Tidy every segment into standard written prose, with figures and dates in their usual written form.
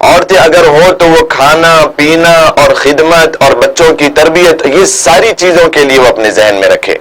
عورتیں اگر ہو تو وہ کھانا پینا اور خدمت اور بچوں کی تربیت، یہ ساری چیزوں کے لیے وہ اپنے ذہن میں رکھے.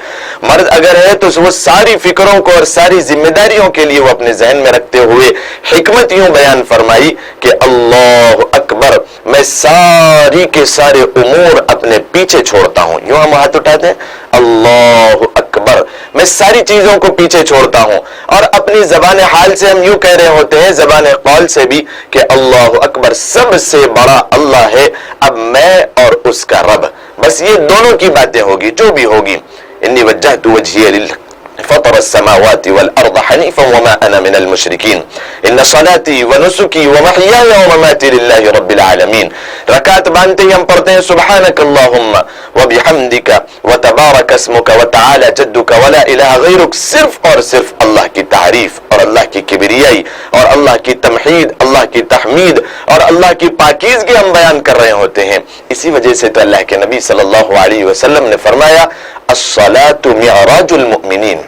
مرد اگر ہے تو وہ ساری فکروں کو اور ساری ذمہ داریوں کے لیے وہ اپنے ذہن میں رکھتے ہوئے حکمت یوں بیان فرمائی کہ اللہ اکبر، میں ساری کے سارے امور اپنے پیچھے چھوڑتا ہوں. یوں ہم ہاتھ اٹھاتے ہیں، اللہ اکبر، میں ساری چیزوں کو پیچھے چھوڑتا ہوں. اور اپنی زبان حال سے ہم یوں کہہ رہے ہوتے ہیں، زبان قول سے بھی، کہ اللہ اکبر، سب سے بڑا اللہ ہے، اب میں اور اس کا رب، بس یہ دونوں کی باتیں ہوگی جو بھی ہوگی. انی وجہت وجہی فطر السماوات والارض حنیفا وما انا من المشرکین ان صلاتي ونسکی ومحیای ومماتی للہ رب العالمین. رکعت باندھتے ہی ہم پڑھتے ہیں سبحانک اللہم وبحمدک وتبارک اسمک وتعالی جدک ولا الہ غیرک، صرف اور صرف اللہ کی تعریف اور اللہ کی کبریائی اور اللہ کی تمحید، اللہ کی تحمید اور اللہ کی پاکیزگی ہم بیان کر رہے ہوتے ہیں. اسی وجہ سے تو اللہ کے نبی صلی اللہ علیہ وسلم نے فرمایا الصلاۃ معراج المؤمنین،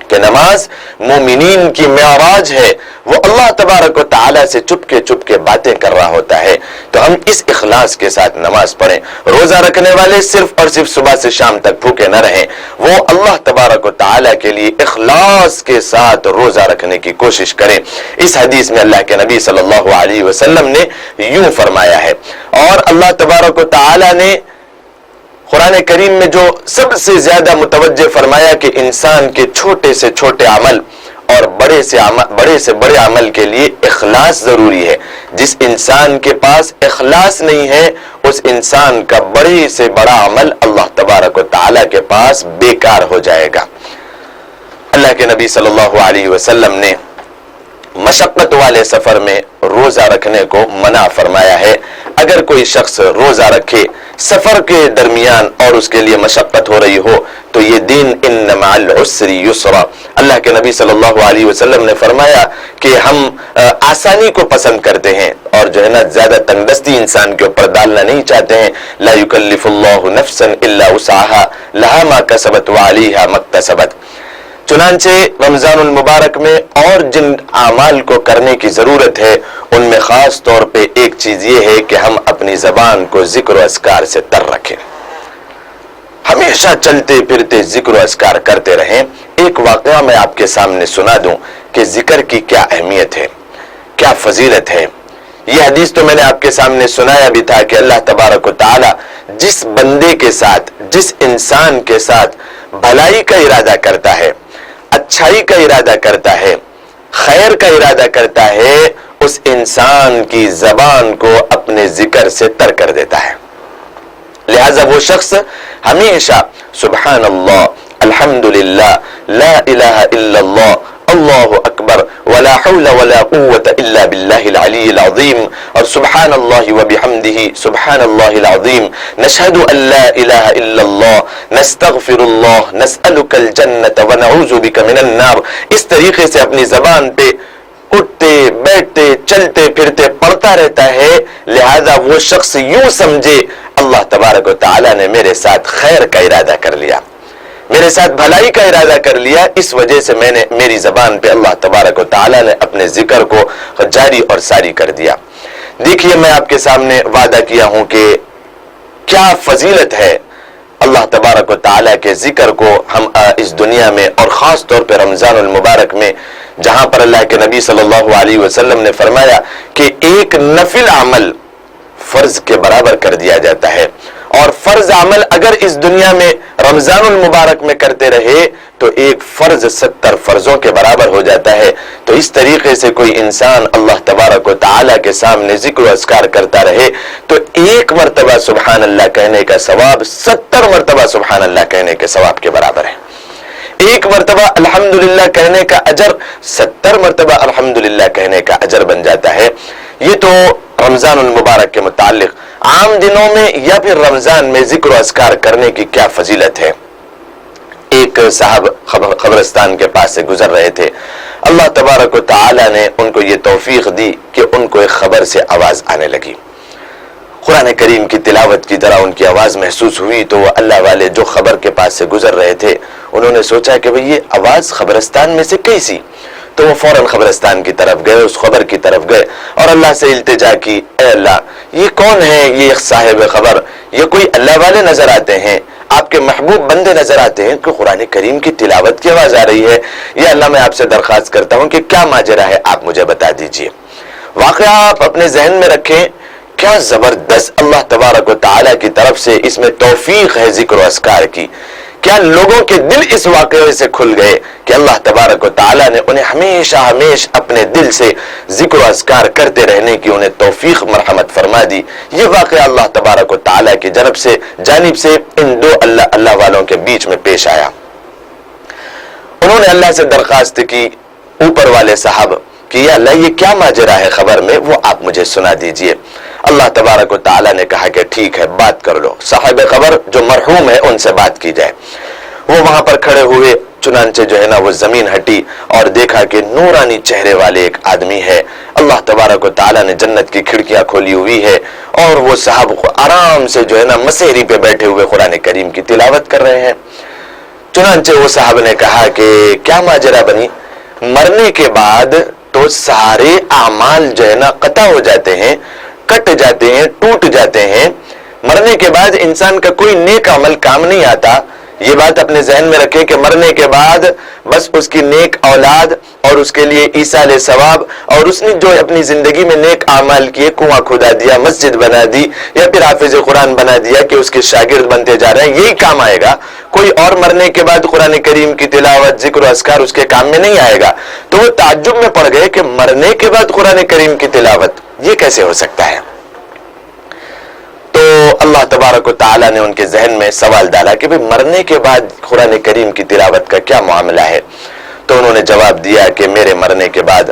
کہ نماز مومنین کی معراج ہے. وہ اللہ تبارک و تعالیٰ سے چپ کے باتیں کر رہا ہوتا ہے. تو ہم اس اخلاص کے ساتھ نماز پڑھیں. روزہ رکھنے والے صرف اور صرف صبح سے شام تک بھوکے نہ رہیں، وہ اللہ تبارک و تعالیٰ کے لیے اخلاص کے ساتھ روزہ رکھنے کی کوشش کریں. اس حدیث میں اللہ کے نبی صلی اللہ علیہ وسلم نے یوں فرمایا ہے. اور اللہ تبارک و تعالیٰ نے قرآن کریم میں جو سب سے زیادہ متوجہ فرمایا کہ انسان کے چھوٹے سے چھوٹے عمل اور بڑے سے بڑے عمل کے لیے اخلاص ضروری ہے. جس انسان کے پاس اخلاص نہیں ہے، اس انسان کا بڑے سے بڑا عمل اللہ تبارک و تعالیٰ کے پاس بیکار ہو جائے گا. اللہ کے نبی صلی اللہ علیہ وسلم نے مشقت والے سفر میں روزہ رکھنے کو منع فرمایا ہے. اگر کوئی شخص روزہ رکھے سفر کے درمیان اور اس کے لیے مشقت ہو رہی ہو تو یہ دین ان مع العسر یسرا. اللہ کے نبی صلی اللہ علیہ وسلم نے فرمایا کہ ہم آسانی کو پسند کرتے ہیں اور جو ہے نا زیادہ تنگ دستی انسان کے اوپر ڈالنا نہیں چاہتے ہیں. لا یکلف اللہ نفسا الا وسعها لها ما کسبت وعلیها ما اکتسبت. چنانچہ رمضان المبارک میں اور جن اعمال کو کرنے کی ضرورت ہے ان میں خاص طور پہ ایک چیز یہ ہے کہ ہم اپنی زبان کو ذکر و اذکار سے تر رکھیں، ہمیشہ چلتے پھرتے ذکر و اذکار کرتے رہیں. ایک واقعہ میں آپ کے سامنے سنا دوں کہ ذکر کی کیا اہمیت ہے، کیا فضیلت ہے. یہ حدیث تو میں نے آپ کے سامنے سنایا بھی تھا کہ اللہ تبارک و تعالی جس بندے کے ساتھ، جس انسان کے ساتھ بھلائی کا ارادہ کرتا ہے، اچھائی کا ارادہ کرتا ہے، خیر کا ارادہ کرتا ہے، اس انسان کی زبان کو اپنے ذکر سے تر کر دیتا ہے. لہذا وہ شخص ہمیشہ سبحان اللہ، الحمدللہ، لا الہ الا اللہ، اللہ اکبر، ولا حول ولا قوة الا باللہ العلی العظیم، اور سبحان اللہ وبحمدہ سبحان اللہ العظیم، نشہد ان لا الہ الا اللہ، نستغفر اللہ، نسألک الجنة ونعوذ بک من النار. اس طریقے سے اپنی زبان پہ اٹھتے بیٹھتے چلتے پھرتے پڑھتا رہتا ہے. لہذا وہ شخص یوں سمجھے اللہ تبارک و تعالیٰ نے میرے ساتھ خیر کا ارادہ کر لیا، میرے ساتھ بھلائی کا ارادہ کر لیا، اس وجہ سے میں نے میری زبان پہ اللہ تبارک و تعالیٰ نے اپنے ذکر کو جاری اور ساری کر دیا. دیکھیے میں آپ کے سامنے وعدہ کیا ہوں کہ کیا فضیلت ہے اللہ تبارک و تعالیٰ کے ذکر کو ہم اس دنیا میں اور خاص طور پہ رمضان المبارک میں، جہاں پر اللہ کے نبی صلی اللہ علیہ وسلم نے فرمایا کہ ایک نفل عمل فرض کے برابر کر دیا جاتا ہے، اور فرض عمل اگر اس دنیا میں رمضان المبارک میں کرتے رہے تو ایک فرض 70 فرضوں کے برابر ہو جاتا ہے. تو اس طریقے سے کوئی انسان اللہ تبارک و تعالیٰ کے سامنے ذکر و اذکار کرتا رہے تو ایک مرتبہ سبحان اللہ کہنے کا ثواب 70 مرتبہ سبحان اللہ کہنے کے ثواب کے برابر ہے. ایک مرتبہ الحمدللہ کہنے کا اجر 70 مرتبہ الحمدللہ کہنے کا اجر بن جاتا ہے. یہ تو رمضان المبارک کے متعلق. عام دنوں میں یا پھر رمضان میں ذکر و اذکار کرنے کی کیا فضیلت ہے. ایک صاحب قبرستان کے پاس سے گزر رہے تھے، اللہ تبارک و تعالی نے ان کو یہ توفیق دی کہ ان کو ایک خبر سے آواز آنے لگی. قرآن کریم کی تلاوت کی طرح ان کی آواز محسوس ہوئی تو وہ اللہ والے جو خبر کے پاس سے گزر رہے تھے انہوں نے سوچا کہ بھئی یہ آواز قبرستان میں سے کیسی. تو وہ فوراً قبرستان کی طرف گئے, اس خبر کی طرف گئے اور اللہ سے التجا کی, اے اللہ یہ کون ہے, یہ ایک صاحب خبر, یہ کوئی اللہ والے نظر آتے ہیں, آپ کے محبوب بندے نظر آتے ہیں کہ قرآن کریم کی تلاوت کی آواز آ رہی ہے, یا اللہ میں آپ سے درخواست کرتا ہوں کہ کیا ماجرا ہے, آپ مجھے بتا دیجئے. واقعہ آپ اپنے ذہن میں رکھیں, کیا زبردست اللہ تبارک و تعالیٰ کی طرف سے اس میں توفیق ہے ذکر و اذکار کی. کیا لوگوں کے دل اس واقعے سے کھل گئے کہ اللہ تبارک و تعالیٰ نے انہیں ہمیشہ اپنے دل سے ذکر و اذکار کرتے رہنے کی انہیں توفیق مرحمت فرما دی. یہ واقعہ اللہ تبارک و تعالیٰ کی جانب سے ان دو اللہ والوں کے بیچ میں پیش آیا. انہوں نے اللہ سے درخواست کی اوپر والے صاحب کہ یا اللہ یہ کیا ماجرا ہے خبر میں, وہ آپ مجھے سنا دیجئے. اللہ تبارک و تعالیٰ نے کہا کہ ٹھیک ہے بات کر لو, صاحب خبر جو مرحوم ہے ان سے بات کی جائے. وہ وہاں پر کھڑے ہوئے, چنانچہ جو ہے نا وہ زمین ہٹی اور دیکھا کہ نورانی چہرے والے ایک آدمی ہے. اللہ تبارک و تعالیٰ نے جنت کی کھڑکیاں کھولی ہوئی ہے اور وہ صاحب آرام سے جو ہے نا مسیری پہ بیٹھے ہوئے قرآن کریم کی تلاوت کر رہے ہیں. چنانچہ وہ صاحب نے کہا کہ کیا ماجرا بنی, مرنے کے بعد تو سارے اعمال جو ہے نا قطع ہو جاتے ہیں, کٹ جاتے ہیں, ٹوٹ جاتے ہیں. مرنے کے بعد انسان کا کوئی نیک عمل کام نہیں آتا. یہ بات اپنے ذہن میں رکھیں کہ مرنے کے بعد بس اس کی نیک اولاد اور اس کے لیے ایصال ثواب, اور اس نے جو اپنی زندگی میں نیک اعمال کیے, کنواں کھدا دیا, مسجد بنا دی, یا پھر حافظ قرآن بنا دیا کہ اس کے شاگرد بنتے جا رہے ہیں, یہی کام آئے گا. کوئی اور مرنے کے بعد قرآن کریم کی تلاوت ذکر و اذکار اس کے کام میں نہیں آئے گا. تو وہ تعجب میں پڑ گئے کہ مرنے کے بعد قرآن کریم کی تلاوت یہ کیسے ہو سکتا ہے. تو اللہ تبارک و تعالیٰ نے ان کے ذہن میں سوال ڈالا کہ مرنے کے بعد قرآن کریم کی تلاوت کا کیا معاملہ ہے. تو انہوں نے جواب دیا کہ میرے مرنے کے بعد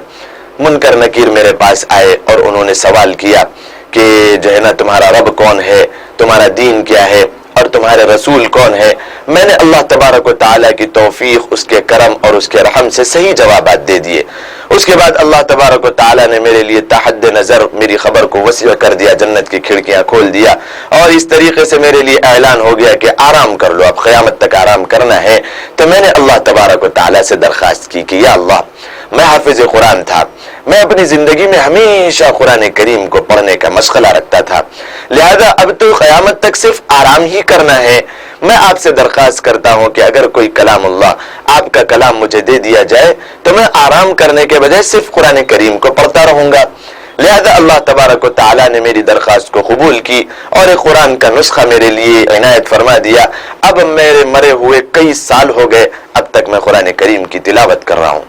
منکر نکیر میرے پاس آئے اور انہوں نے سوال کیا کہ جو ہے نا تمہارا رب کون ہے, تمہارا دین کیا ہے, اور تمہارے رسول کون ہے. میں نے اللہ تبارک و تعالیٰ کی توفیق, اس کے کرم اور اس کے رحم سے صحیح جوابات دے دیے. اس کے بعد اللہ تبارک و تعالیٰ نے میرے لیے تحد نظر میری خبر کو وسیع کر دیا, جنت کی کھڑکیاں کھول دیا, اور اس طریقے سے میرے لیے اعلان ہو گیا کہ آرام کر لو, اب قیامت تک آرام کرنا ہے. تو میں نے اللہ تبارک و تعالیٰ سے درخواست کی کہ یا اللہ میں حافظ قرآن تھا, میں اپنی زندگی میں ہمیشہ قرآن کریم کو پڑھنے کا مشغلہ رکھتا تھا, لہذا اب تو قیامت تک صرف آرام ہی کرنا ہے. میں آپ سے درخواست کرتا ہوں کہ اگر کوئی کلام اللہ, آپ کا کلام مجھے دے دیا جائے تو میں آرام کرنے کے بجائے صرف قرآن کریم کو پڑھتا رہوں گا. لہذا اللہ تبارک و تعالیٰ نے میری درخواست کو قبول کی اور ایک قرآن کا نسخہ میرے لیے عنایت فرما دیا. اب میرے مرے ہوئے کئی سال ہو گئے, اب تک میں قرآن کریم کی تلاوت کر رہا ہوں.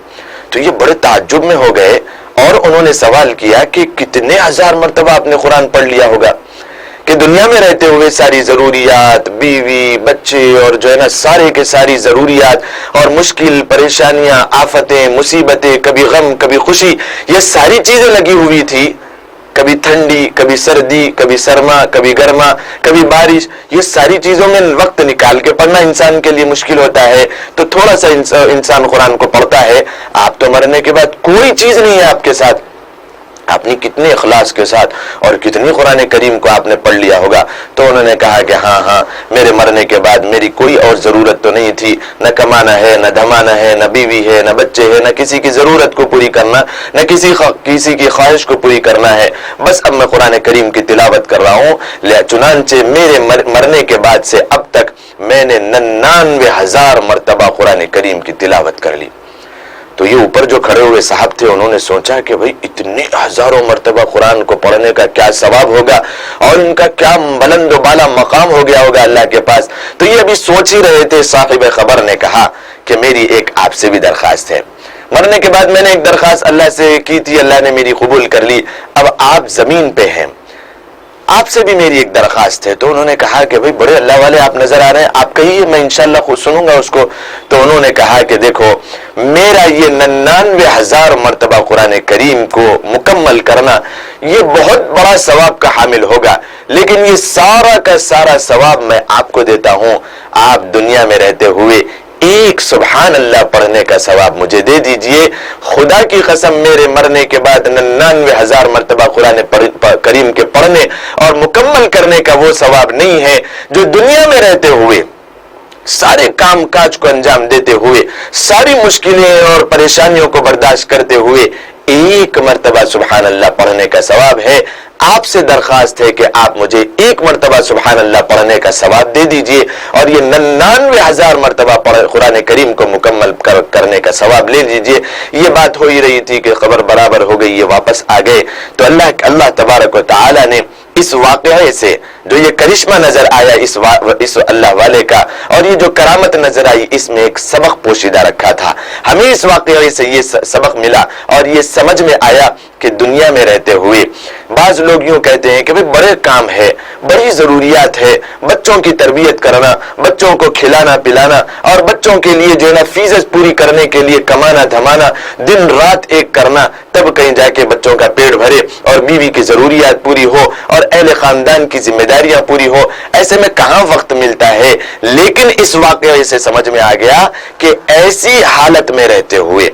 تو یہ بڑے تعجب میں ہو گئے اور انہوں نے سوال کیا کہ کتنے ہزار مرتبہ آپ نے قرآن پڑھ لیا ہوگا کہ دنیا میں رہتے ہوئے ساری ضروریات, بیوی, بچے اور جو ہے نا سارے کے ساری ضروریات اور مشکل, پریشانیاں, آفتیں, مصیبتیں, کبھی غم, کبھی خوشی, یہ ساری چیزیں لگی ہوئی تھی. کبھی ٹھنڈی, کبھی سردی, کبھی سرما, کبھی گرما, کبھی بارش. یہ ساری چیزوں میں وقت نکال کے پڑھنا انسان کے لیے مشکل ہوتا ہے. تو تھوڑا سا انسان قرآن کو پڑھتا ہے. آپ تو مرنے کے بعد کوئی چیز نہیں ہے آپ کے ساتھ, آپ نے کتنے اخلاص کے ساتھ اور کتنی قرآن کریم کو آپ نے پڑھ لیا ہوگا. تو انہوں نے کہا کہ ہاں میرے مرنے کے بعد میری کوئی اور ضرورت تو نہیں تھی, نہ کمانا ہے, نہ دھمانا ہے, نہ بیوی ہے, نہ بچے ہے, نہ کسی کی ضرورت کو پوری کرنا, نہ کسی کی خواہش کو پوری کرنا ہے. بس اب میں قرآن کریم کی تلاوت کر رہا ہوں. چنانچہ میرے مرنے کے بعد سے اب تک میں نے 99,000 مرتبہ قرآن کریم کی تلاوت کر لی. تو یہ اوپر جو کھڑے ہوئے صاحب تھے انہوں نے سوچا کہ بھئی اتنے ہزاروں مرتبہ قرآن کو پڑھنے کا کیا ثواب ہوگا اور ان کا کیا بلند و بالا مقام ہو گیا ہوگا اللہ کے پاس. تو یہ ابھی سوچ ہی رہے تھے, صاحب خبر نے کہا کہ میری ایک آپ سے بھی درخواست ہے. مرنے کے بعد میں نے ایک درخواست اللہ سے کی تھی, اللہ نے میری قبول کر لی. اب آپ زمین پہ ہیں, آپ سے بھی میری ایک درخواست ہے. تو انہوں نے کہا کہ بھئی بڑے اللہ والے آپ نظر آ رہے ہیں, آپ کہیے, میں انشاءاللہ خود سنوں گا اس کو. تو انہوں نے کہا کہ دیکھو میرا یہ 99,000 مرتبہ قرآن کریم کو مکمل کرنا یہ بہت بڑا ثواب کا حامل ہوگا, لیکن یہ سارا کا سارا ثواب میں آپ کو دیتا ہوں. آپ دنیا میں رہتے ہوئے ایک سبحان اللہ پڑھنے کا ثواب مجھے دے دیجئے. خدا کی قسم میرے مرنے کے بعد 99,000 مرتبہ قرآن کریم کے پڑھنے اور مکمل کرنے کا وہ ثواب نہیں ہے جو دنیا میں رہتے ہوئے سارے کام کاج کو انجام دیتے ہوئے، ساری مشکلیں اور پریشانیوں کو برداشت کرتے ہوئے ایک مرتبہ سبحان اللہ پڑھنے کا ثواب ہے۔ آپ سے درخواست ہے کہ آپ مجھے ایک مرتبہ سبحان اللہ پڑھنے کا ثواب دے دیجئے، اور یہ 99,000 مرتبہ قرآن کریم کو مکمل کرنے کا ثواب لے لیجئے۔ یہ بات ہو ہی رہی تھی کہ خبر برابر ہو گئی، یہ واپس آ گئے، تو اللہ تبارک و تعالی نے اس واقعے سے جو یہ کرشمہ نظر آیا اس اللہ والے کا، اور یہ جو کرامت نظر آئی، اس میں ایک سبق پوشیدہ رکھا تھا۔ ہمیں اس واقعے سے یہ سبق ملا اور یہ سمجھ میں آیا کہ دنیا میں رہتے ہوئے بعض لوگ یوں کہتے ہیں کہ بڑے کام ہے، بڑی ضروریات ہے، بچوں کی تربیت کرنا، بچوں کو کھلانا پلانا، اور بچوں کے لیے جو ہے نا فیسز پوری کرنے کے لیے کمانا دھمانا، دن رات ایک کرنا، تب کہیں جا کے بچوں کا پیٹ بھرے اور بیوی کی ضروریات پوری ہو اور اہل خاندان کی ذمہ داریاں پوری ہو، ایسے میں کہاں وقت ملتا ہے۔ لیکن اس واقعے سے سمجھ میں آ گیا کہ ایسی حالت میں رہتے ہوئے،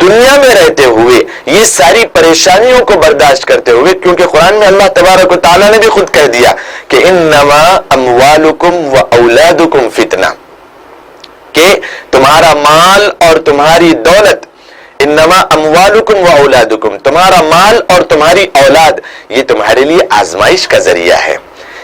دنیا میں رہتے ہوئے، یہ ساری پریشانیوں کو برداشت کرتے ہوئے، کیونکہ قرآن میں اللہ تبارک و تعالیٰ نے بھی خود کہہ دیا کہ انما اموالکم و اولادکم فتنہ، کہ تمہارا مال اور تمہاری دولت، انما اموالکم و اولادکم، تمہارا مال اور تمہاری اولاد یہ تمہارے لیے آزمائش کا ذریعہ ہے،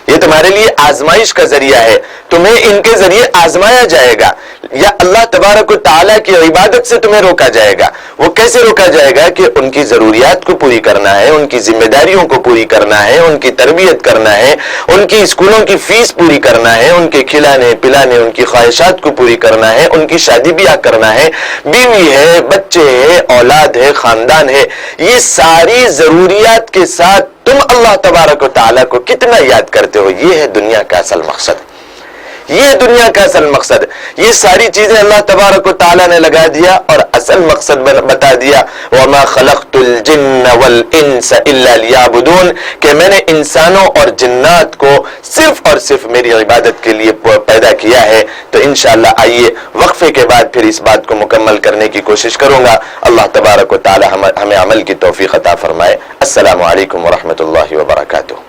یہ تمہارے لیے آزمائش کا ذریعہ ہے، تمہیں ان کے ذریعے آزمایا جائے گا، یا اللہ تبارک و تعالیٰ کی عبادت سے تمہیں روکا جائے گا۔ وہ کیسے روکا جائے گا؟ کہ ان کی ضروریات کو پوری کرنا ہے، ان کی ذمہ داریوں کو پوری کرنا ہے، ان کی تربیت کرنا ہے، ان کی اسکولوں کی فیس پوری کرنا ہے، ان کے کھلانے پلانے، ان کی خواہشات کو پوری کرنا ہے، ان کی شادی بیاہ کرنا ہے، بیوی ہے، بچے ہے، اولاد ہے، خاندان ہے، یہ ساری ضروریات کے ساتھ تم اللہ تبارک و تعالیٰ کو کتنا یاد کرتے ہو، یہ ہے دنیا کا اصل مقصد، یہ دنیا کا اصل مقصد۔ یہ ساری چیزیں اللہ تبارک و تعالیٰ نے لگا دیا اور اصل مقصد بتا دیا، وَمَا خَلَقْتُ الْجِنَّ وَالْإِنسَ إِلَّا لِيَعْبُدُونَ، کہ میں نے انسانوں اور جنات کو صرف اور صرف میری عبادت کے لیے پیدا کیا ہے۔ تو انشاءاللہ آئیے وقفے کے بعد پھر اس بات کو مکمل کرنے کی کوشش کروں گا۔ اللہ تبارک و تعالیٰ ہمیں عمل کی توفیق عطا فرمائے۔ السلام علیکم ورحمۃ اللہ وبرکاتہ۔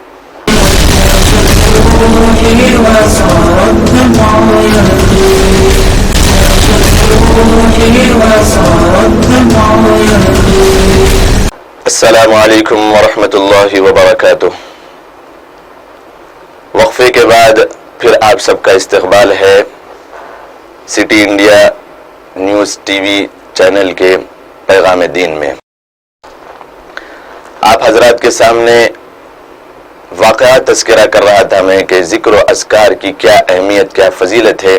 السلام علیکم ورحمۃ اللہ وبرکاتہ۔ وقفے کے بعد پھر آپ سب کا استقبال ہے city India news T V channel کے پیغام دین میں۔ آپ حضرات کے سامنے واقعہ تذکرہ کر رہا تھا میں کہ ذکر و اذکار کی کیا اہمیت، کیا فضیلت ہے۔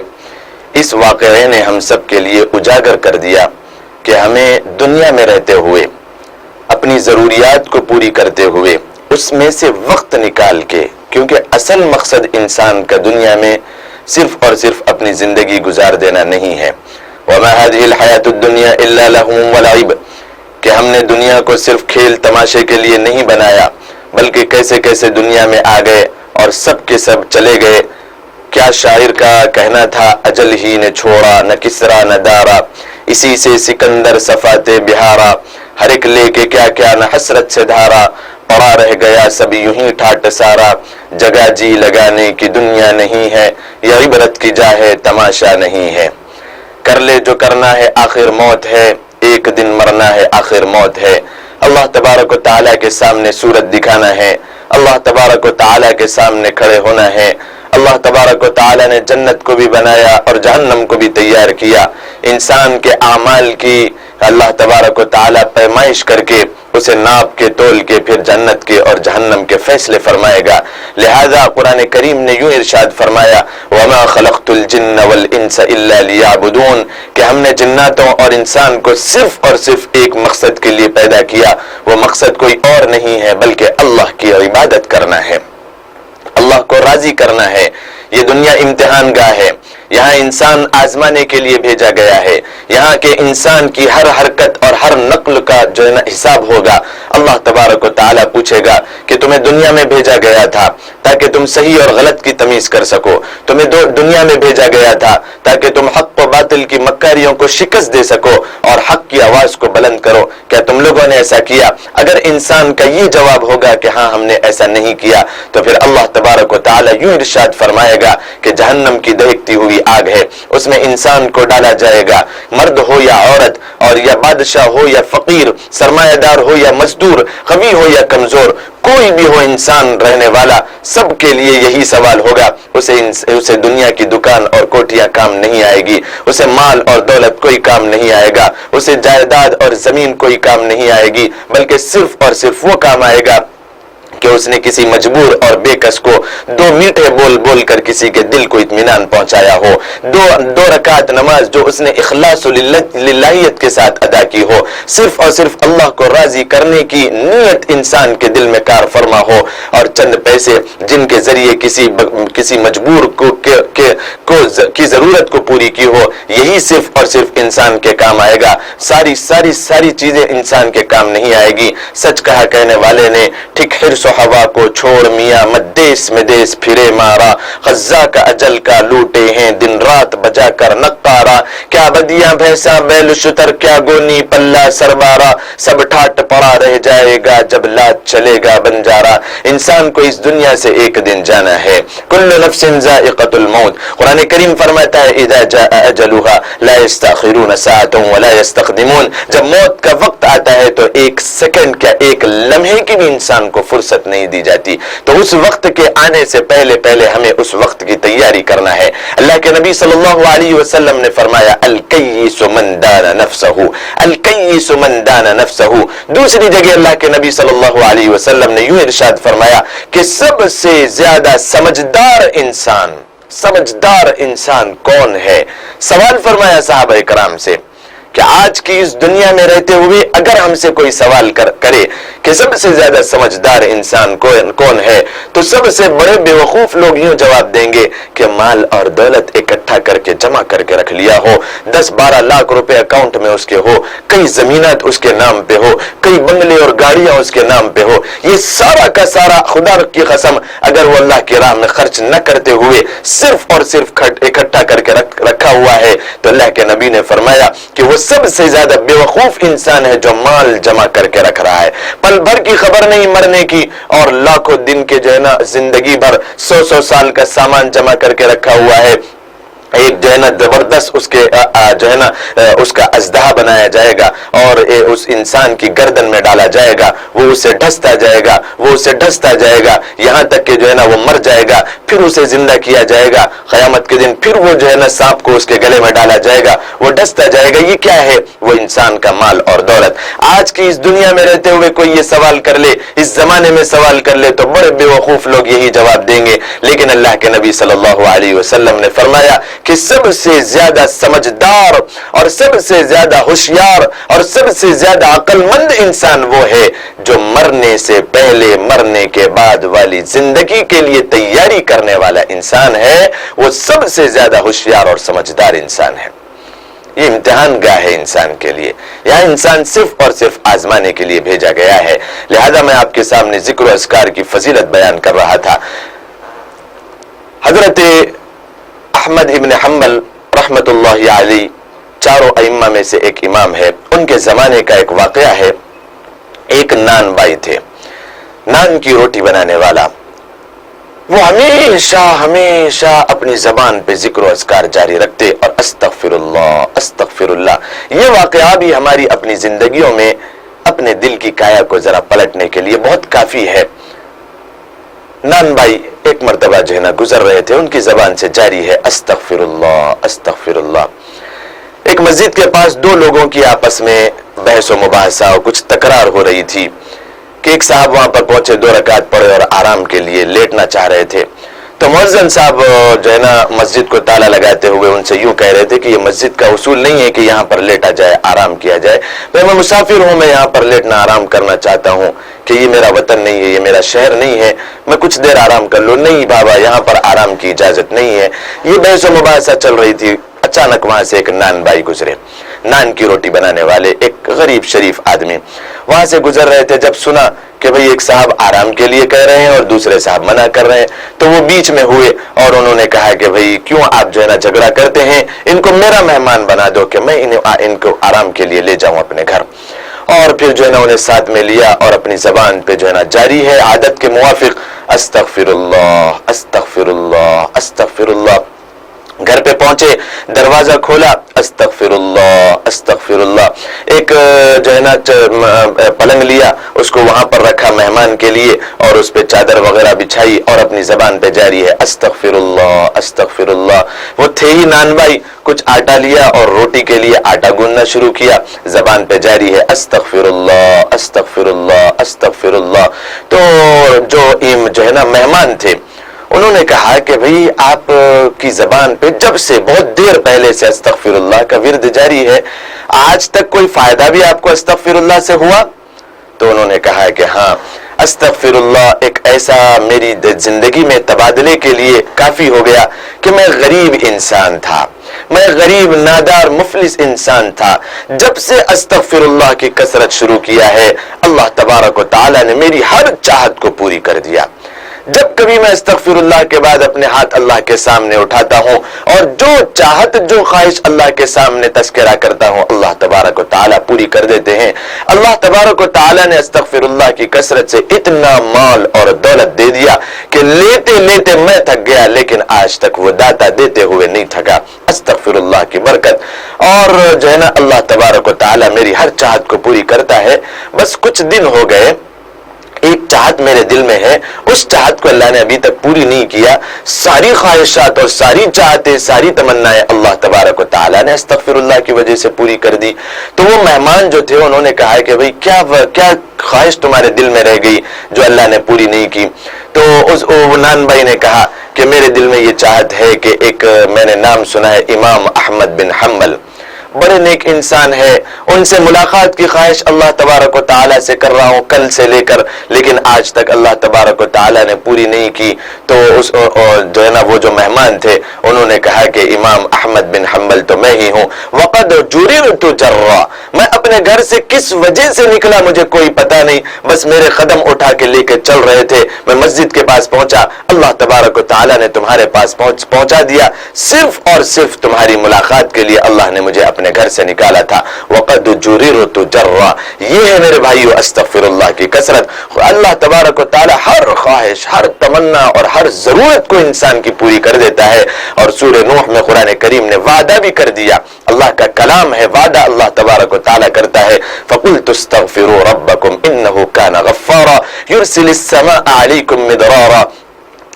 اس واقعے نے ہم سب کے لیے اجاگر کر دیا کہ ہمیں دنیا میں رہتے ہوئے اپنی ضروریات کو پوری کرتے ہوئے اس میں سے وقت نکال کے، کیونکہ اصل مقصد انسان کا دنیا میں صرف اور صرف اپنی زندگی گزار دینا نہیں ہے۔ وَمَا هَذِهِ الْحَيَاةُ الدُّنْيَا إِلَّا لَهْوٌ وَلَعِبٌ، کہ ہم نے دنیا کو صرف کھیل تماشے کے لیے نہیں بنایا، بلکہ کیسے کیسے دنیا میں آ گئے اور سب کے سب چلے گئے۔ کیا شاعر کا کہنا تھا، اجل ہی نے چھوڑا نہ کسرا نہ دارا، اسی سے سکندر صفات بہارا، ہر ایک لے کے کیا کیا نہ حسرت سے دھارا، پڑا رہ گیا سب یوں ہی ٹھاٹ سارا، جگہ جی لگانے کی دنیا نہیں ہے، یہ عبرت کی جا ہے تماشا نہیں ہے۔ کر لے جو کرنا ہے آخر موت ہے، ایک دن مرنا ہے آخر موت ہے۔ اللہ تبارک و تعالیٰ کے سامنے صورت دکھانا ہے، اللہ تبارک و تعالیٰ کے سامنے کھڑے ہونا ہے۔ اللہ تبارک و تعالیٰ نے جنت کو بھی بنایا اور جہنم کو بھی تیار کیا۔ انسان کے اعمال کی اللہ تبارک و تعالیٰ پیمائش کر کے اسے ناپ کے تول کے پھر جنت کے اور جہنم کے فیصلے فرمائے گا۔ لہذا قرآن کریم نے یوں ارشاد فرمایا، وَمَا خَلَقْتُ الْجِنَّ وَالْإِنسَ إِلَّا لِيَعْبُدُونَ، کہ ہم نے جناتوں اور انسان کو صرف اور صرف ایک مقصد کے لیے پیدا کیا، وہ مقصد کوئی اور نہیں ہے بلکہ اللہ کی عبادت کرنا ہے، اللہ کو راضی کرنا ہے۔ یہ دنیا امتحان گاہ ہے، یہاں انسان آزمانے کے لیے بھیجا گیا ہے، یہاں کے انسان کی ہر حرکت اور ہر نقل کا جو ہے نا حساب ہوگا۔ اللہ تبارک و تعالیٰ پوچھے گا کہ تمہیں دنیا میں بھیجا گیا تھا تاکہ تم صحیح اور غلط کی تمیز کر سکو، تمہیں دنیا میں بھیجا گیا تھا تاکہ تم حق و باطل کی مکاریوں کو شکست دے سکو اور حق کی آواز کو بلند کرو۔ کیا تم لوگوں نے ایسا کیا؟ اگر انسان کا یہ جواب ہوگا کہ ہاں ہم نے ایسا نہیں کیا، تو پھر اللہ تبارک و تعالی یوں ارشاد فرمائے گا کہ جہنم کی دہکتی ہوئی آگ ہے، اس میں انسان کو ڈالا جائے گا، مرد ہو یا عورت، اور یا بادشاہ ہو یا فقیر، سرمایہ دار ہو یا مزدور، قوی ہو یا کمزور، کوئی بھی ہو انسان رہنے والا، سب کے لیے یہی سوال ہوگا۔ اسے دنیا کی دکان اور کوٹیاں کام نہیں آئے گی، اسے مال اور دولت کوئی کام نہیں آئے گا، اسے جائیداد اور زمین کوئی کام نہیں آئے گی، بلکہ صرف اور صرف وہ کام آئے گا کہ اس نے کسی مجبور اور بے کس کو دو میٹھے بول بول کر کسی کے دل کو اطمینان پہنچایا ہو، دو رکعت نماز جو اس نے اخلاص و للہیت کے ساتھ ادا کی ہو، صرف اور صرف اللہ کو راضی کرنے کی نیت انسان کے دل میں کار فرما ہو، اور چند پیسے جن کے ذریعے کسی مجبور کی ضرورت کو پوری کی ہو، یہی صرف اور صرف انسان کے کام آئے گا۔ ساری چیزیں انسان کے کام نہیں آئے گی۔ سچ کہا کہنے والے نے، ٹھیک حرص و ہوا کو چھوڑ میاں مدیس میں دیس پھرے مارا، غزہ کا اجل کا لوٹے ہیں دن رات بجا کر نقارا، کیا بدیاں بھینسا بیل شتر کیا گونی پلہ سربارا، سب ٹھاٹ پڑا رہ جائے گا جب لات چلے گا بنجارا۔ انسان کو اس دنیا سے ایک دن جانا ہے، کل نفس ذائقۃ الموت۔ قرآن کریم فرماتا ہے اذا جاء اجلها لا يستأخرون ساعة ولا يستقدمون، جب موت کا وقت آتا ہے تو ایک سیکنڈ کیا ایک لمحے کی بھی انسان کو فرصت نہیں دی جاتی۔ تو اس وقت کے آنے سے پہلے ہمیں اس وقت کی تیاری کرنا ہے۔ اللہ کے نبی صلی اللہ علیہ وسلم نے فرمایا الکیس من دان نفسہ، الکیس من دان نفسہ۔ دوسری جگہ اللہ کے نبی صلی اللہ علیہ وسلم نے یوں ارشاد فرمایا کہ سب سے زیادہ سمجھدار انسان کون ہے؟ سوال فرمایا صحابہ کرام سے کہ آج کی اس دنیا میں رہتے ہوئے اگر ہم سے کوئی سوال کرے کہ سب سے زیادہ سمجھدار انسان کون ہے، تو سب سے بڑے بیوقوف لوگ یوں جواب دیں گے کہ مال اور دولت اکٹھا کر کے جمع کر کے رکھ لیا ہو، 10-12 لاکھ روپے اکاؤنٹ میں اس کے ہو، کئی زمینات اس کے نام پہ ہو، کئی بنگلے اور گاڑیاں اس کے نام پہ ہو، یہ سارا کا سارا خدا کی قسم اگر وہ اللہ کی راہ میں خرچ نہ کرتے ہوئے صرف اور صرف اکٹھا کر کے رکھا ہوا ہے، تو اللہ کے نبی نے فرمایا کہ وہ سب سے زیادہ بیوقوف انسان ہے جو مال جمع کر کے رکھ رہا ہے، پل بھر کی خبر نہیں مرنے کی، اور لاکھوں دن کے جو ہے نا زندگی بھر 100 سال کا سامان جمع کر کے رکھا ہوا ہے۔ ایک جو ہے نا زبردست اس کے جو ہے نا اس کا اژدہا بنایا جائے گا اور اس انسان کی گردن میں ڈالا جائے گا، وہ اسے ڈھستا جائے گا یہاں تک کہ جو ہے نا وہ مر جائے گا، پھر اسے زندہ کیا جائے گا، قیامت کے دن پھر وہ جو ہے نا سانپ کو اس کے گلے میں ڈالا جائے گا، وہ ڈھستا جائے گا۔ یہ کیا ہے؟ وہ انسان کا مال اور دولت۔ آج کی اس دنیا میں رہتے ہوئے کوئی یہ سوال کر لے، اس زمانے میں سوال کر لے، تو بڑے بیوقوف لوگ یہی جواب دیں گے، لیکن اللہ کے نبی صلی اللہ علیہ وسلم نے فرمایا کہ سب سے زیادہ سمجھدار اور سب سے زیادہ ہوشیار اور سب سے زیادہ عقل مند انسان وہ ہے جو مرنے سے پہلے مرنے کے بعد والی زندگی کے لیے تیاری کرنے والا انسان ہے، وہ سب سے زیادہ ہوشیار اور سمجھدار انسان ہے۔ یہ امتحان گاہ ہے انسان کے لیے، یہاں انسان صرف اور صرف آزمانے کے لیے بھیجا گیا ہے۔ لہذا میں آپ کے سامنے ذکر و اذکار کی فضیلت بیان کر رہا تھا۔ حضرت احمد ابن حنبل رحمت اللہ علیہ چاروں ائمہ میں سے ایک امام ہے، ان کے زمانے کا ایک واقعہ ہے۔ ایک نان بائی تھے، نان کی روٹی بنانے والا، وہ ہمیشہ اپنی زبان پہ ذکر و اذکار جاری رکھتے اور استغفر اللہ۔ یہ واقعہ بھی ہماری اپنی زندگیوں میں اپنے دل کی کایا کو ذرا پلٹنے کے لیے بہت کافی ہے۔ نان بھائی ایک مرتبہ جو ہے نا گزر رہے تھے، ان کی زبان سے جاری ہے استغفر اللہ۔ ایک مسجد کے پاس دو لوگوں کی آپس میں بحث و مباحثہ اور کچھ تکرار ہو رہی تھی کہ ایک صاحب وہاں پر پہنچے، 2 رکعت پڑھے اور آرام کے لیے لیٹنا چاہ رہے تھے، تو مؤذن صاحب جو ہے نا مسجد کو تالا لگاتے ہوئے ان سے یوں کہہ رہے تھے کہ یہ مسجد کا اصول نہیں ہے کہ یہاں پر لیٹا جائے، آرام کیا جائے، میں مسافر ہوں، میں یہاں پر لیٹنا آرام کرنا چاہتا ہوں، کہ یہ میرا وطن نہیں ہے، یہ میرا شہر نہیں ہے، میں کچھ دیر آرام کر لوں۔ نہیں بابا، یہاں پر آرام کی اجازت نہیں ہے۔ یہ بحث و مباحثہ چل رہی تھی، اچانک وہاں سے ایک نان بھائی گزرے، نان کی روٹی بنانے والے، ایک غریب شریف آدمی وہاں سے گزر رہے تھے۔ جب سنا کہ بھئی ایک صاحب آرام کے لیے کہہ رہے ہیں اور دوسرے صاحب منع کر رہے ہیں، تو وہ بیچ میں ہوئے اور انہوں نے کہا کہ بھئی کیوں آپ جو ہے نا جھگڑا کرتے ہیں، ان کو میرا مہمان بنا دو کہ میں ان کو آرام کے لیے لے جاؤں اپنے گھر۔ اور پھر جو ہے نا انہیں ساتھ میں لیا اور اپنی زبان پہ جو ہے نا جاری ہے عادت کے موافق استغفر اللہ استغفر اللہ استغفر اللہ. گھر پہ پہنچے دروازہ کھولا استغفر اللہ. ایک جو ہے نا پلنگ لیا اس کو وہاں پر رکھا مہمان کے لیے اور اس پہ چادر وغیرہ بچھائی اور اپنی زبان پہ جاری ہے استغفر اللہ استغفر اللہ. وہ تھے ہی نان بھائی, کچھ آٹا لیا اور روٹی کے لیے آٹا گوننا شروع کیا, زبان پہ جاری ہے استغفر اللہ استغفر اللہ استغفر اللہ. تو جو ہے نا مہمان تھے انہوں نے کہا کہ بھئی آپ کی زبان پہ جب سے بہت دیر پہلے سے استغفر اللہ کا ورد جاری ہے, آج تک کوئی فائدہ بھی آپ کو استغفر اللہ سے ہوا؟ تو انہوں نے کہا کہ ہاں, استغفر اللہ ایک ایسا میری زندگی میں تبادلے کے لیے کافی ہو گیا کہ میں غریب انسان تھا, میں غریب نادار مفلس انسان تھا. جب سے استغفر اللہ کی کثرت شروع کیا ہے اللہ تبارک و تعالی نے میری ہر چاہت کو پوری کر دیا. جب کبھی میں استغفر اللہ کے بعد اپنے ہاتھ اللہ کے سامنے اٹھاتا ہوں اور جو چاہت جو خواہش اللہ کے سامنے تذکرہ کرتا ہوں اللہ تبارک و تعالیٰ پوری کر دیتے ہیں. اللہ تبارک و تعالیٰ نے استغفر اللہ کی کثرت سے اتنا مال اور دولت دے دیا کہ لیتے لیتے میں تھک گیا, لیکن آج تک وہ داتا دیتے ہوئے نہیں تھکا. استغفر اللہ کی برکت اور جو ہے نا اللہ تبارک و تعالیٰ میری ہر چاہت کو پوری کرتا ہے. بس کچھ دن ہو گئے, ایک چاہت میرے دل میں ہے, اس چاہت کو اللہ نے ابھی تک پوری نہیں کیا. ساری خواہشات اور ساری چاہتیں ساری تمنائیں اللہ تبارک و تعالیٰ نے استغفر اللہ کی وجہ سے پوری کر دی. تو وہ مہمان جو تھے انہوں نے کہا کہ بھئی کیا خواہش تمہارے دل میں رہ گئی جو اللہ نے پوری نہیں کی؟ تو اس نان بھائی نے کہا کہ میرے دل میں یہ چاہت ہے کہ ایک میں نے نام سنا ہے امام احمد بن حنبل, بڑے نیک انسان ہے, ان سے ملاقات کی خواہش اللہ تبارک و تعالیٰ سے کر رہا ہوں کل سے لے کر, لیکن آج تک اللہ تبارک و تعالیٰ نے پوری نہیں کی. تو اس جو ہے نا وہ جو مہمان تھے انہوں نے کہا کہ امام احمد بن حنبل تو میں ہی ہوں. وقد جررت جرا, میں اپنے گھر سے کس وجہ سے نکلا مجھے کوئی پتہ نہیں, بس میرے قدم اٹھا کے لے کے چل رہے تھے. میں مسجد کے پاس پہنچا, اللہ تبارک و تعالیٰ نے تمہارے پاس پہنچا دیا, صرف اور صرف تمہاری ملاقات کے لیے اللہ نے مجھے اپنے گھر سے نکالا تھا. وقد جررت جرا, یہ ہے میرے بھائیو استغفر اللہ کی کثرت. اللہ تبارک و تعالی ہر خواہش ہر تمنا اور ہر ضرورت کو انسان کی پوری کر دیتا ہے. اور سورہ نوح میں قرآن کریم نے وعدہ بھی کر دیا, اللہ کا کلام ہے, وعدہ اللہ تبارک و تعالی کرتا ہے. فقلت استغفروا ربکم انه كان غفارا يرسل السماء عليكم مدرارا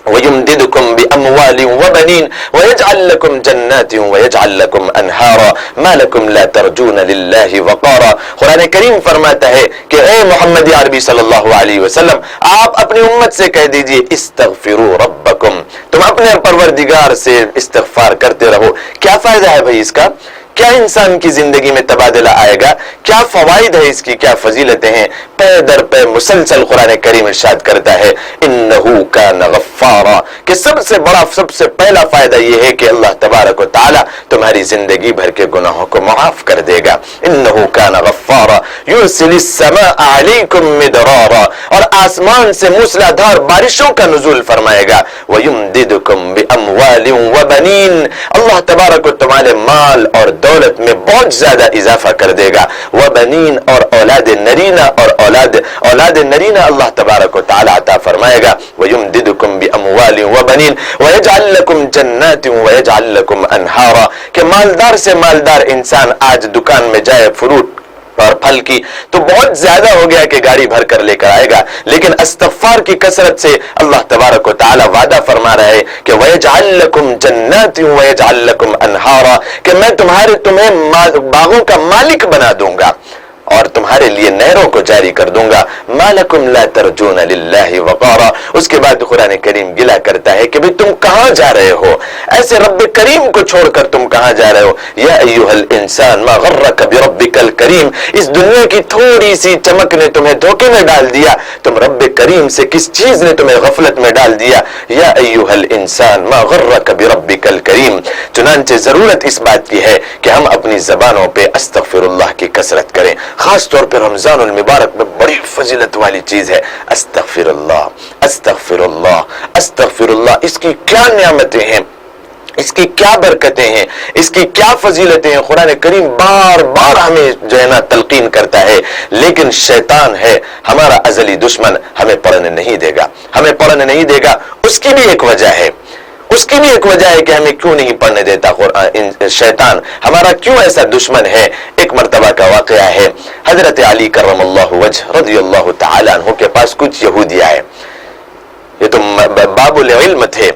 ويمددكم بأموال وبنين ويجعل لكم جنات ويجعل لكم أنهارا ما لكم لا ترجون لله وقارا. قرآن کریم فرماتا ہے کہ اے محمد عربی صلی اللہ علیہ وسلم, آپ اپنی امت سے کہہ دیجئے استغفروا ربکم, تم اپنے پروردگار سے استغفار کرتے رہو. کیا فائدہ ہے بھائی اس کا؟ کیا انسان کی زندگی میں تبادلہ آئے گا؟ کیا فوائد ہے اس کی, کیا فضیلتیں ہیں؟ پے در پے مسلسل قرآن کریم ارشاد کرتا ہے انہو کان غفارا, کہ سب سے بڑا سب سے پہلا فائدہ یہ ہے کہ اللہ تبارک و تعالی تمہاری زندگی بھر کے گناہوں کو معاف کر دے گا. انہو کان غفارا یرسل السماء علیکم مدرارا, اور آسمان سے موسلادھار بارشوں کا نزول فرمائے گا. ویمددکم باموال وبنین, اللہ تبارک و تعالی مال اور دولت میں بہت زیادہ اضافہ کر دے گا. وبنین, اور اولاد نرینہ, اور اولاد نرینہ اللہ تبارک و تعالی عطا فرمائے گا. ویمددکم باموال وبنین ویجعل لکم جنات ویجعل لکم انہارا, کہ مالدار سے مالدار انسان آج دکان میں جائے فروٹ اور پھل کی تو بہت زیادہ ہو گیا کہ گاڑی بھر کر لے کر آئے گا, لیکن استغفار کی کثرت سے اللہ تبارک و تعالی وعدہ فرما رہا ہے کہ وَيَجْعَلْ لَكُمْ جَنَّاتٍ وَيَجْعَلْ لَكُمْ أَنْهَارًا, کہ میں تمہیں باغوں کا مالک بنا دوں گا اور تمہارے لیے نہروں کو جاری کر دوں گا. مَا لَكُمْ لَا تَرْجُونَ لِلَّهِ وَقَارًا. اس کے بعد قرآن کریم گلا کرتا ہے کہ تم کہاں جا رہے ہو, ایسے رب کریم کو چھوڑ کر تم کہاں جا رہے ہو. یا ایھا الانسان ما غرک بربک الکریم, اس دنیا کی تھوڑی سی چمک نے تمہیں دھوکے میں ڈال دیا, تم رب کریم سے کس چیز نے تمہیں غفلت میں ڈال دیا. یا ایھا الانسان ما غرک بربک الکریم. چنانچہ ضرورت اس بات کی ہے کہ ہم اپنی زبانوں پہ استغفر اللہ کی کثرت کریں. خاص طور پر رمضان المبارک میں بڑی فضیلت والی چیز ہے استغفر اللہ استغفر اللہ استغفر اللہ. اس کی کیا نعمتیں ہیں, اس کی کیا برکتیں ہیں، اس کی کیا فضیلتیں ہیں، قرآن کریم بار بار ہمیں جو ہے نا تلقین کرتا ہے، لیکن شیطان ہے ہمارا ازلی دشمن، ہمیں پڑھنے نہیں دے گا، ہمیں پڑھنے نہیں دے گا۔ اس کی بھی ایک وجہ ہے، اس کی بھی ایک وجہ ہے کہ ہمیں کیوں نہیں پڑھنے دیتا شیطان، ہمارا کیوں ایسا دشمن ہے۔ ایک مرتبہ کا واقعہ ہے، حضرت علی کرم اللہ وجہ رضی اللہ تعالیٰ عنہ کے پاس کچھ یہودی آئے، یہ تو باب العلم تھے۔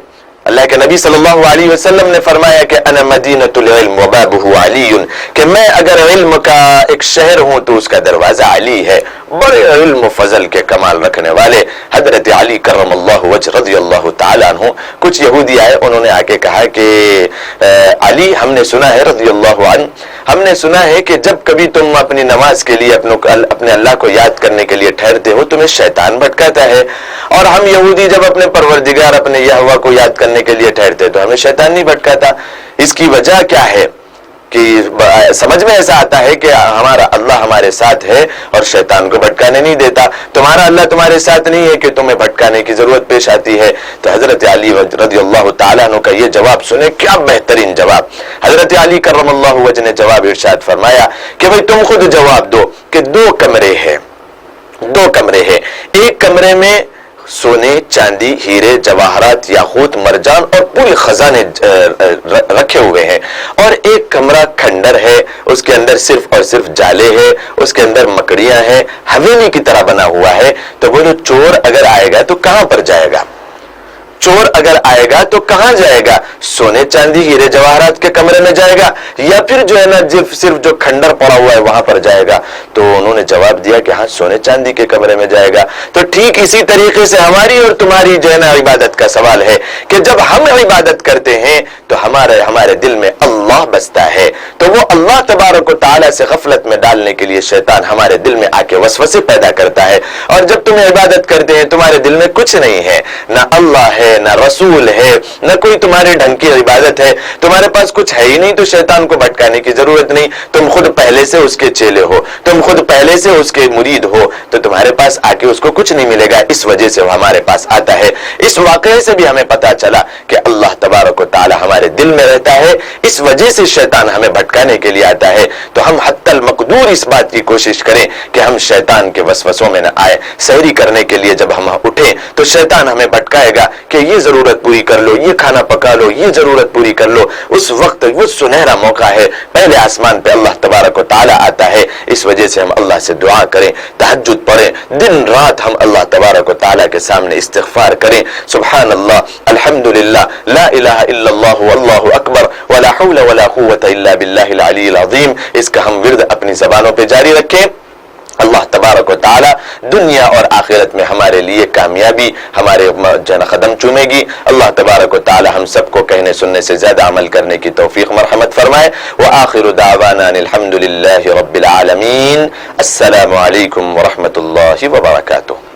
اللہ کے نبی صلی اللہ علیہ وسلم نے فرمایا کہ انا مدینۃ العلم وبابہ علی، کہ میں اگر علم کا ایک شہر ہوں تو اس کا دروازہ علی ہے۔ بڑے علم و فضل کے کمال رکھنے والے حضرت علی کرم اللہ وجہ رضی اللہ تعالیٰ عنہ، کچھ یہودی آئے، انہوں نے آ کے کہا کہ علی، ہم نے سنا ہے رضی اللہ عنہ، ہم نے سنا ہے کہ جب کبھی تم اپنی نماز کے لیے اپنے اللہ کو یاد کرنے کے لیے ٹھہرتے ہو تمہیں شیطان بھٹکاتا ہے، اور ہم یہودی جب اپنے پروردگار اپنے یہوہ کو یاد کرنے کے لیے ٹھہرتے تو ہمیں شیطان نہیں بھٹکاتا۔ اس کی وجہ کیا ہے کہ سمجھ میں ایسا آتا ہے کہ ہمارا اللہ ہمارے ساتھ ہے اور شیطان کو بھٹکانے نہیں دیتا، تمہارا اللہ تمہارے ساتھ نہیں ہے کہ تمہیں بھٹکانے کی ضرورت پیش آتی ہے۔ تو حضرت علی رضی اللہ تعالیٰ عنہ کا یہ جواب سنیں، کیا بہترین جواب۔ حضرت علی کرم اللہ وجہ نے جواب ارشاد فرمایا کہ بھئی تم خود جواب دو کہ دو کمرے ہیں، ایک کمرے میں سونے، چاندی، ہیرے، جواہرات، یاقوت، مرجان اور پورے خزانے رکھے ہوئے ہیں، اور ایک کمرہ کھنڈر ہے، اس کے اندر صرف اور صرف جالے ہے، اس کے اندر مکڑیاں ہیں، حویلی کی طرح بنا ہوا ہے۔ تو بولو چور اگر آئے گا تو کہاں پر جائے گا؟ چور اگر آئے گا تو کہاں جائے گا؟ سونے، چاندی، ہیرے، جواہرات کے کمرے میں جائے گا، یا پھر جو ہے نا صرف جو کھنڈر پڑا ہوا ہے وہاں پر جائے گا؟ تو انہوں نے جواب دیا کہ ہاں سونے چاندی کے کمرے میں جائے گا۔ تو ٹھیک اسی طریقے سے ہماری اور تمہاری جو ہے نا عبادت کا سوال ہے کہ جب ہم عبادت کرتے ہیں تو ہمارے دل میں اللہ بستا ہے، تو وہ اللہ تبارک و تعالیٰ سے غفلت میں ڈالنے کے لیے شیطان ہمارے دل میں آ کے وسوسے پیدا کرتا ہے، اور جب تم عبادت کرتے ہیں تمہارے دل میں کچھ نہیں ہے، نہ اللہ ہے، نہ رسول ہے، نہ کوئی تمہارے ڈھنگ کی عبادت ہے، تمہارے پاس کچھ ہے ہی نہیں، تو شیطان کو بھٹکانے کی ضرورت نہیں، تم خود پہلے سے اس کے چیلے ہو، تم خود پہلے سے اس کے مرید ہو، تو تمہارے پاس آ کے اس کو کچھ نہیں ملے گا، اس وجہ سے وہ ہمارے پاس آتا ہے۔ اس واقعے سے بھی ہمیں پتا چلا کہ اللہ تبارک و تعالی ہمارے دل میں رہتا ہے، اس وجہ سے شیطان ہمیں بھٹکانے کے لیے آتا ہے۔ تو ہم حتی المقدور اس بات کی کوشش کریں کہ ہم شیطان کے وسوسوں میں نہ آئے۔ سحری کرنے کے لیے جب ہم اٹھیں تو شیطان ہمیں بھٹکائے گا کہ یہ ضرورت پوری کر لو، یہ کھانا پکا لو، یہ ضرورت پوری کر لو۔ اس وقت وہ سنہرا موقع ہے، پہلے آسمان پہ اللہ تبارک و تعالی آتا ہے، اس وجہ سے ہم اللہ سے دعا کریں، تہجد پڑھیں، دن رات ہم اللہ تبارک و تعالی کے سامنے استغفار کریں، سبحان اللہ، الحمدللہ، لا الہ الا اللہ واللہ اکبر ولا حول ولا قوة الا باللہ العلی العظیم۔ اس کا ہم ورد اپنی زبانوں پہ جاری رکھیں۔ اللہ تبارک و تعالی دنیا اور آخرت میں ہمارے لیے کامیابی ہمارے جن قدم چومے گی۔ اللہ تبارک و تعالی ہم سب کو کہنے سننے سے زیادہ عمل کرنے کی توفیق مرحمت فرمائے۔ وآخر دعوانا الحمد للہ رب العالمین۔ السلام علیکم ورحمۃ اللہ وبرکاتہ۔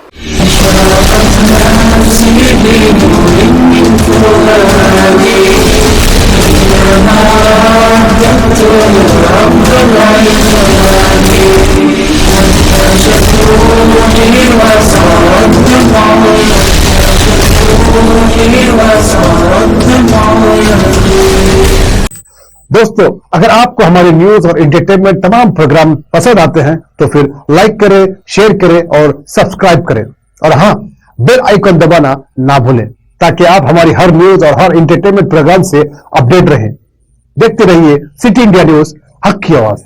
دوستو، اگر آپ کو ہمارے نیوز اور انٹرٹینمنٹ تمام پروگرام پسند آتے ہیں تو پھر لائک کریں، شیئر کریں اور سبسکرائب کریں، اور ہاں بیل آئیکن دبانا نہ بھولیں تاکہ آپ ہماری ہر نیوز اور ہر انٹرٹینمنٹ پروگرام سے اپڈیٹ رہیں۔ دیکھتے رہیے سٹی انڈیا نیوز، حق کی آواز۔